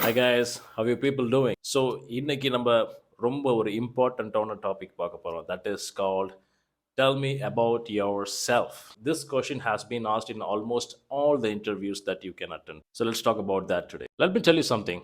Hi guys, how are you people doing? So இன்னைக்கு நம்ம ரொம்ப ஒரு இம்பார்ட்டண்ட்டான டாபிக் பார்க்க போறோம். That is called tell me about yourself. This question has been asked in almost all the interviews that you can attend. So let's talk about that today. Let me tell you something.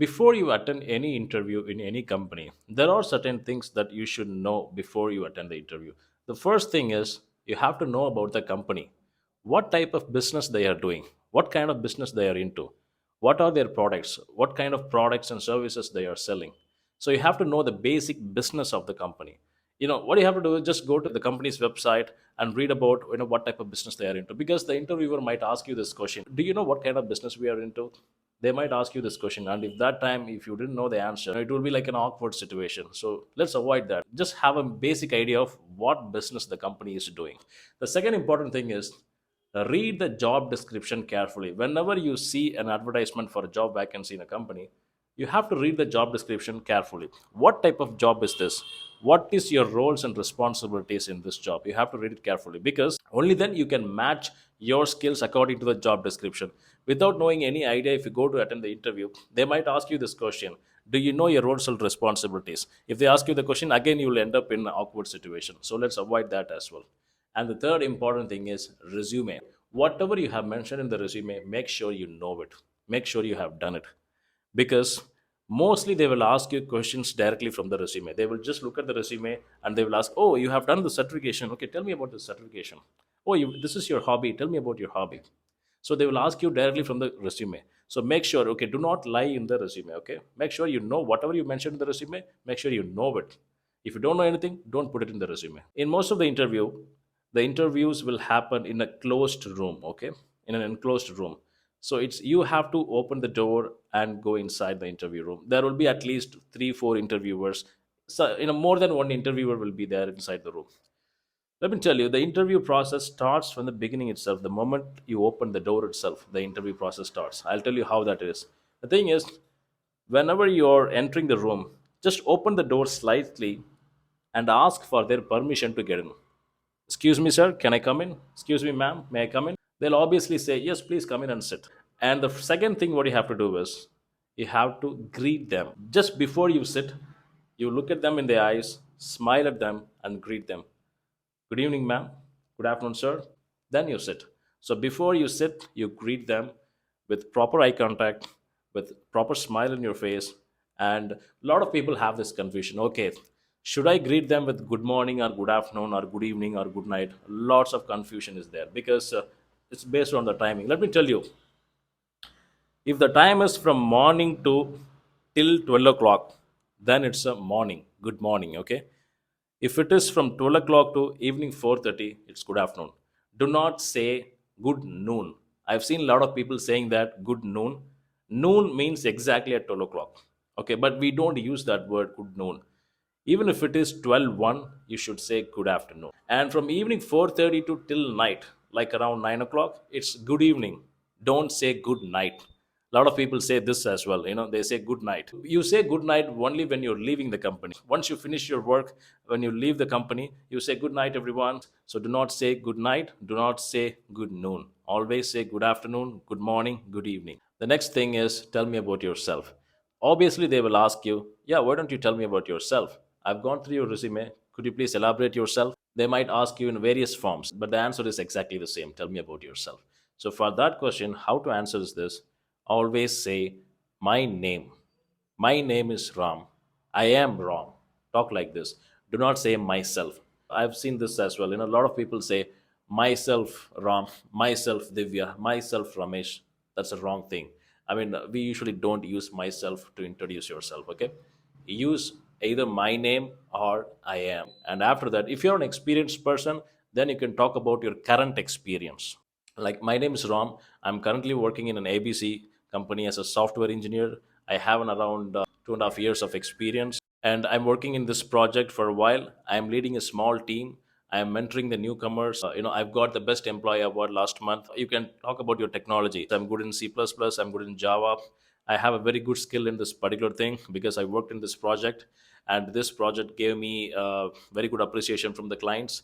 Before you attend any interview in any company, there are certain things that you should know before you attend the interview. The first thing is you have to know about the company, what type of business they are doing, what kind of business they are into, what are their products, what kind of products and services they are selling. So you have to know the basic business of the company. What you have to do is just go to the company's website and read about what type of business they are into, because the interviewer might ask you this question: do you know what kind of business we are into? They might ask you this question, and if that time, if you didn't know the answer, it will be like an awkward situation. So let's avoid that. Just have a basic idea of what business the company is doing. The second important thing is read the job description carefully. Whenever you see an advertisement for a job vacancy in a company, you have to read the job description carefully. What type of job is this? What is your roles and responsibilities in this job? You have to read it carefully, because only then you can match your skills according to the job description. Without knowing any idea, if you go to attend the interview, they might ask you this question: do you know your roles and responsibilities? If they ask you the question again, you will end up in an awkward situation. So let's avoid that as well. And the third important thing is resume. Whatever you have mentioned in the resume, make sure you know it. Make sure you have done it. Because mostly they will ask you questions directly from the resume. They will just look at the resume and they will ask, oh, you have done the certification. Okay, tell me about the certification. Oh, this is your hobby. Tell me about your hobby. So they will ask you directly from the resume. So make sure, okay, do not lie in the resume. Okay, make sure you know whatever you mentioned in the resume. Make sure you know it. If you don't know anything, don't put it in the resume. In most of the interviews will happen in a closed room. Okay, in an enclosed room. So it's you have to open the door and go inside the interview room. There will be at least 3 4 interviewers. So more than one interviewer will be there inside the room. Let me tell you, the interview process starts from the beginning itself. The moment you open the door itself, the interview process starts. I'll tell you how that is. The thing is, whenever you're entering the room, just open the door slightly and ask for their permission to get in. Excuse me, sir, can I come in? Excuse me, ma'am, may I come in? They'll obviously say, yes, please come in and sit. And the second thing, what you have to do is you have to greet them. Just before you sit, you look at them in the eyes, smile at them, and greet them. Good evening, ma'am. Good afternoon, sir. Then you sit. So before you sit, you greet them with proper eye contact, with proper smile in your face. And a lot of people have this confusion. Okay, should I greet them with good morning or good afternoon or good evening or good night? Lots of confusion is there, because it's based on the timing. Let me tell you, if the time is from morning to till 12 o'clock, then it's a morning, good morning. Okay, if it is from 12 o'clock to evening 4:30, it's good afternoon. Do not say good noon. I've seen a lot of people saying that good noon. Noon means exactly at 12 o'clock. Okay, but we don't use that word good noon. Even if it is 12:01, you should say good afternoon. And from evening 4:30 to till night, like around 9 o'clock, it's good evening. Don't say good night. A lot of people say this as well. They say good night. You say good night only when you're leaving the company. Once you finish your work, when you leave the company, you say good night, everyone. So do not say good night. Do not say good noon. Always say good afternoon, good morning, good evening. The next thing is tell me about yourself. Obviously, they will ask you, yeah, why don't you tell me about yourself? I've gone through your resume. Could you please elaborate yourself? They might ask you in various forms, but the answer is exactly the same. Tell me about yourself. So, for that question, how to answer is this: always say, my name. My name is Ram. I am Ram. Talk like this. Do not say myself. I've seen this as well. A lot of people say myself Ram, myself Divya, myself Ramesh. That's a wrong thing. I mean, we usually don't use myself to introduce yourself, okay? Use either my name or I am. And after that, if you're an experienced person, then you can talk about your current experience. Like, my name is Ram. I'm currently working in an ABC company as a software engineer. I have an around 2.5 years of experience, and I'm working in this project for a while. I'm leading a small team. I'm mentoring the newcomers. I've got the best employee award last month. You can talk about your technology. I'm good in C++. I'm good in Java. I have a very good skill in this particular thing because I worked in this project, and this project gave me very good appreciation from the clients.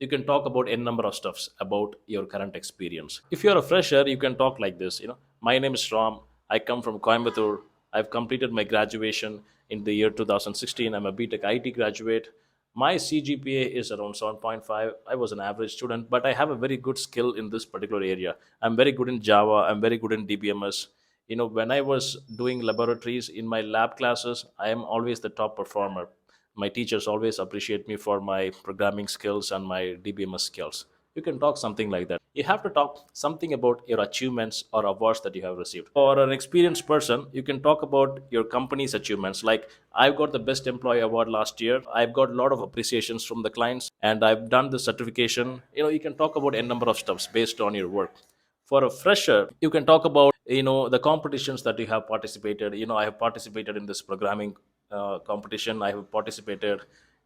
You can talk about n number of stuffs about your current experience. If you're a fresher, you can talk like this: my name is Ram. I come from Coimbatore. I've completed my graduation in the year 2016. I'm a BTech IT graduate. My CGPA is around 7.5. I was an average student, but I have a very good skill in this particular area. I'm very good in Java. I'm very good in DBMS. When I was doing laboratories in my lab classes, I am always the top performer. My teachers always appreciate me for my programming skills and my DBMS skills. You can talk something like that. You have to talk something about your achievements or awards that you have received. For an experienced person, you can talk about your company's achievements. Like, I've got the best employee award last year. I've got a lot of appreciations from the clients, and I've done the certification. You can talk about a number of stuffs based on your work. For a fresher, you can talk about the competitions that you have participated. I have participated in this programming competition. I have participated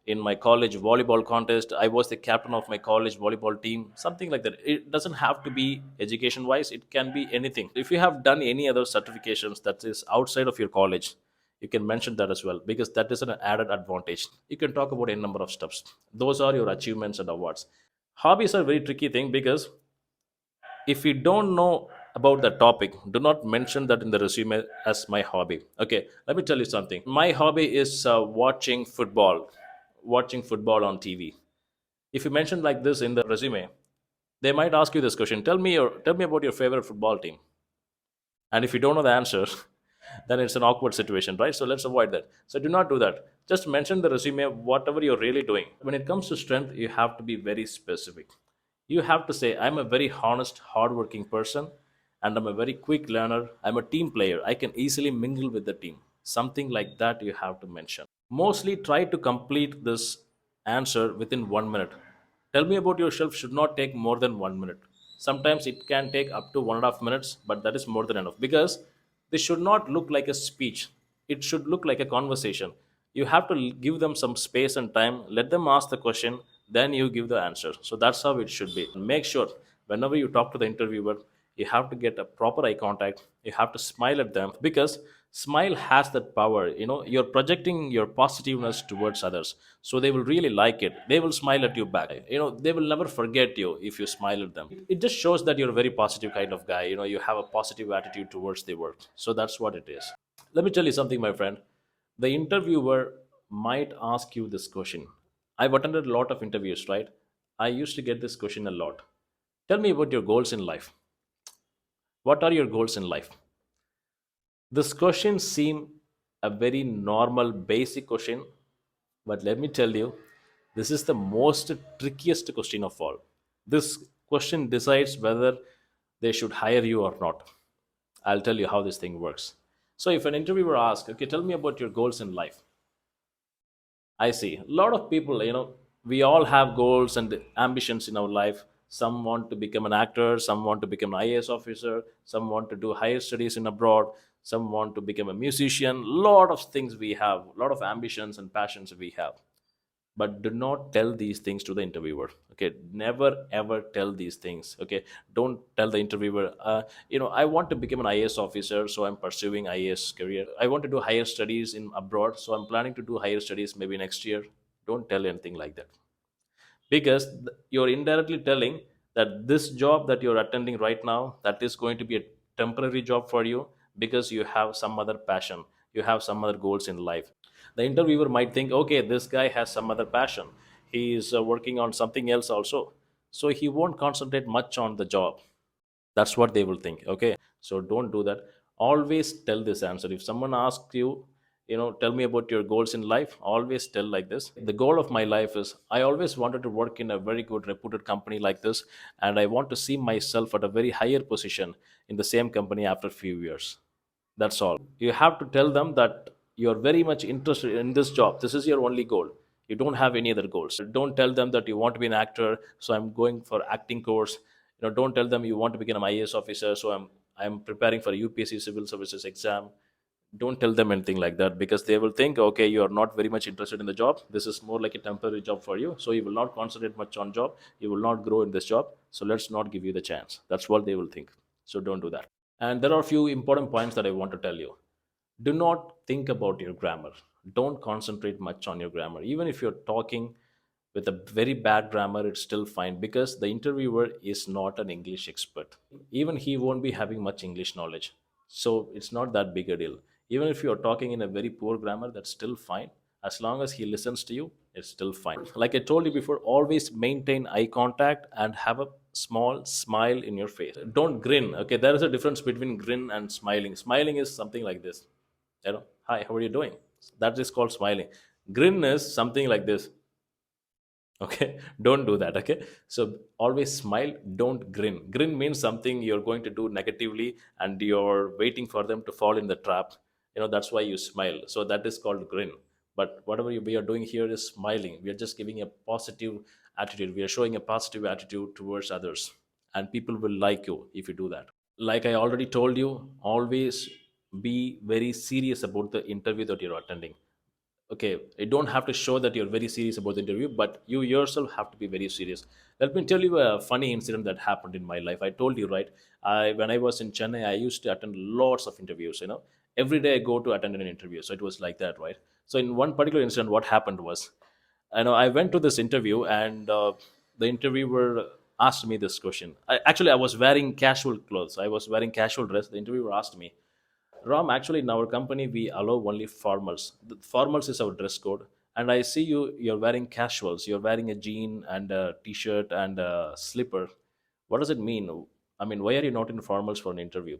in my college volleyball contest. I was the captain of my college volleyball team, something like that. It doesn't have to be education wise, it can be anything. If you have done any other certifications that is outside of your college, you can mention that as well, because that is an added advantage. You can talk about a number of stuffs. Those are your achievements and awards. Hobbies are a very tricky thing, because if you don't know about the topic, do not mention that in the resume as my hobby. Okay, let me tell you something. My hobby is watching football on TV. If you mention like this in the resume, they might ask you this question: tell me about your favorite football team. And if you don't know the answer, then it's an awkward situation, right? So let's avoid that. So do not do that. Just mention the resume whatever you're really doing. When it comes to strength, you have to be very specific. You have to say, I'm a very honest, hardworking person, and I'm a very quick learner. I'm a team player. I can easily mingle with the team. Something like that you have to mention. Mostly try to complete this answer within 1 minute. Tell me about yourself should not take more than 1 minute. Sometimes it can take up to 1.5 minutes, but that is more than enough, because this should not look like a speech. It should look like a conversation. You have to give them some space and time, let them ask the question, then you give the answer. So that's how it should be. Make sure whenever you talk to the interviewer, you have to get a proper eye contact. You have to smile at them, because smile has that power. You're projecting your positiveness towards others, so they will really like it. They will smile at you back. They will never forget you if you smile at them. It just shows that you're a very positive kind of guy. You have a positive attitude towards the work. So that's what it is. Let me tell you something, my friend. The interviewer might ask you this question. I've attended a lot of interviews, right? I used to get this question a lot. Tell me about your goals in life. What are your goals in life? This question seems a very normal, basic question, but let me tell you, this is the most trickiest question of all. This question decides whether they should hire you or not. I'll tell you how this thing works. So, if an interviewer asks, okay, tell me about your goals in life, I see. A lot of people, we all have goals and ambitions in our life. Some want to become an actor, some want to become an IAS officer, some want to do higher studies in abroad, some want to become a musician. Lot of things we have, a lot of ambitions and passions we have. But do not tell these things to the interviewer. Okay, never ever tell these things. Okay, don't tell the interviewer, I want to become an IAS officer, so I'm pursuing IAS career. I want to do higher studies in abroad, so I'm planning to do higher studies maybe next year. Don't tell anything like that, because you're indirectly telling that this job that you're attending right now, that is going to be a temporary job for you, because you have some other passion, you have some other goals in life. The interviewer might think, okay, this guy has some other passion, he is working on something else also, so he won't concentrate much on the job. That's what they will think. Okay, so don't do that. Always tell this answer. If someone asks you, tell me about your goals in life, always tell like this: the goal of my life is, I always wanted to work in a very good reputed company like this, and I want to see myself at a very higher position in the same company after a few years. That's all. You have to tell them that you're very much interested in this job. This is your only goal. You don't have any other goals. Don't tell them that you want to be an actor, so I'm going for acting course. Don't tell them you want to become an IAS officer, so I'm preparing for a UPSC civil services exam. Don't tell them anything like that, because they will think, okay, you are not very much interested in the job. This is more like a temporary job for you, so you will not concentrate much on job. You will not grow in this job, so let's not give you the chance. That's what they will think. So don't do that. And there are a few important points that I want to tell you. Do not think about your grammar. Don't concentrate much on your grammar. Even if you're talking with a very bad grammar, it's still fine, because the interviewer is not an English expert. Even he won't be having much English knowledge. So it's not that big a deal. Even if you're talking in a very poor grammar, that's still fine. As long as he listens to you, it's still fine. Like I told you before, always maintain eye contact and have a small smile in your face. Don't grin. Okay, there is a difference between grin and smiling. Smiling is something like this. Hi, how are you doing? That is called smiling. Grin is something like this. Okay, don't do that. Okay, so always smile, don't grin. Grin means something you're going to do negatively and you're waiting for them to fall in the trap. That's why you smile. So that is called grin. But whatever we are doing here is smiling. We are just giving a positive attitude. We are showing a positive attitude towards others, and people will like you if you do that. Like I already told you, always be very serious about the interview that you're attending. Okay, you don't have to show that you're very serious about the interview, but you yourself have to be very serious. Let me tell you a funny incident that happened in my life. I told you, right? When I was in Chennai, I used to attend lots of interviews. Every day I go to attend an interview, so it was like that, right? So in one particular incident, what happened was, I went to this interview, and the interviewer asked me this question. I was wearing casual clothes. I was wearing casual dress. The interviewer asked me, Ram, actually, in our company, we allow only formals. The formals is our dress code. And I see you're wearing casuals. You're wearing a jean and a t-shirt and a slipper. What does it mean? I mean, why are you not in formals for an interview?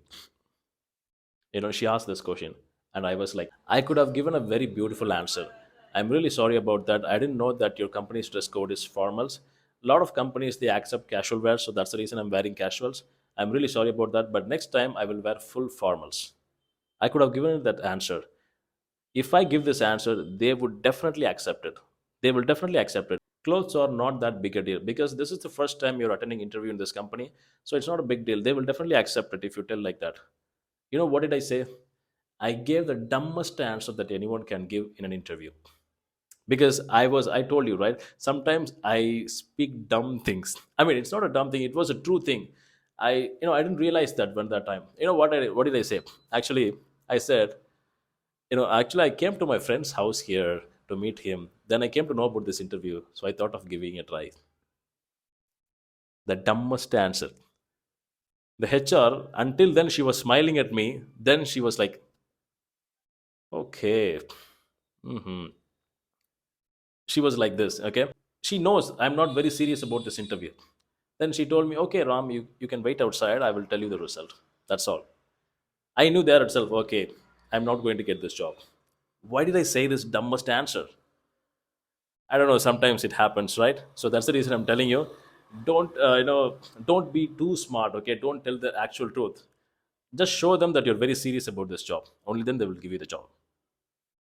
She asked this question. And I was like, I could have given a very beautiful answer. I'm really sorry about that. I didn't know that your company's dress code is formals. A lot of companies, they accept casual wear. So that's the reason I'm wearing casuals. I'm really sorry about that. But next time, I will wear full formals. I could have given that answer. If I give this answer, they would definitely accept it. They will definitely accept it. Clothes are not that big a deal because this is the first time you're attending interview in this company, so it's not a big deal. They will definitely accept it if you tell like that. What did I say? I gave the dumbest answer that anyone can give in an interview because I told you, right? Sometimes I speak dumb things. I mean, it's not a dumb thing. It was a true thing. I didn't realize that when that time. What did I say? Actually, I said, actually, I came to my friend's house here to meet him. Then I came to know about this interview, so I thought of giving it a try. The dumbest answer. The HR, until then, she was smiling at me. Then she was like, okay. hmm She was like this, okay? She knows I'm not very serious about this interview. Then she told me, okay, Ram, you can wait outside. I will tell you the result. That's all. I knew there itself, okay, I'm not going to get this job. Why did I say this dumbest answer? I don't know. Sometimes it happens, right? So that's the reason I'm telling you. Don't be too smart. Okay, don't tell the actual truth. Just show them that you're very serious about this job. Only then they will give you the job.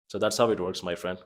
So that's how it works, my friend.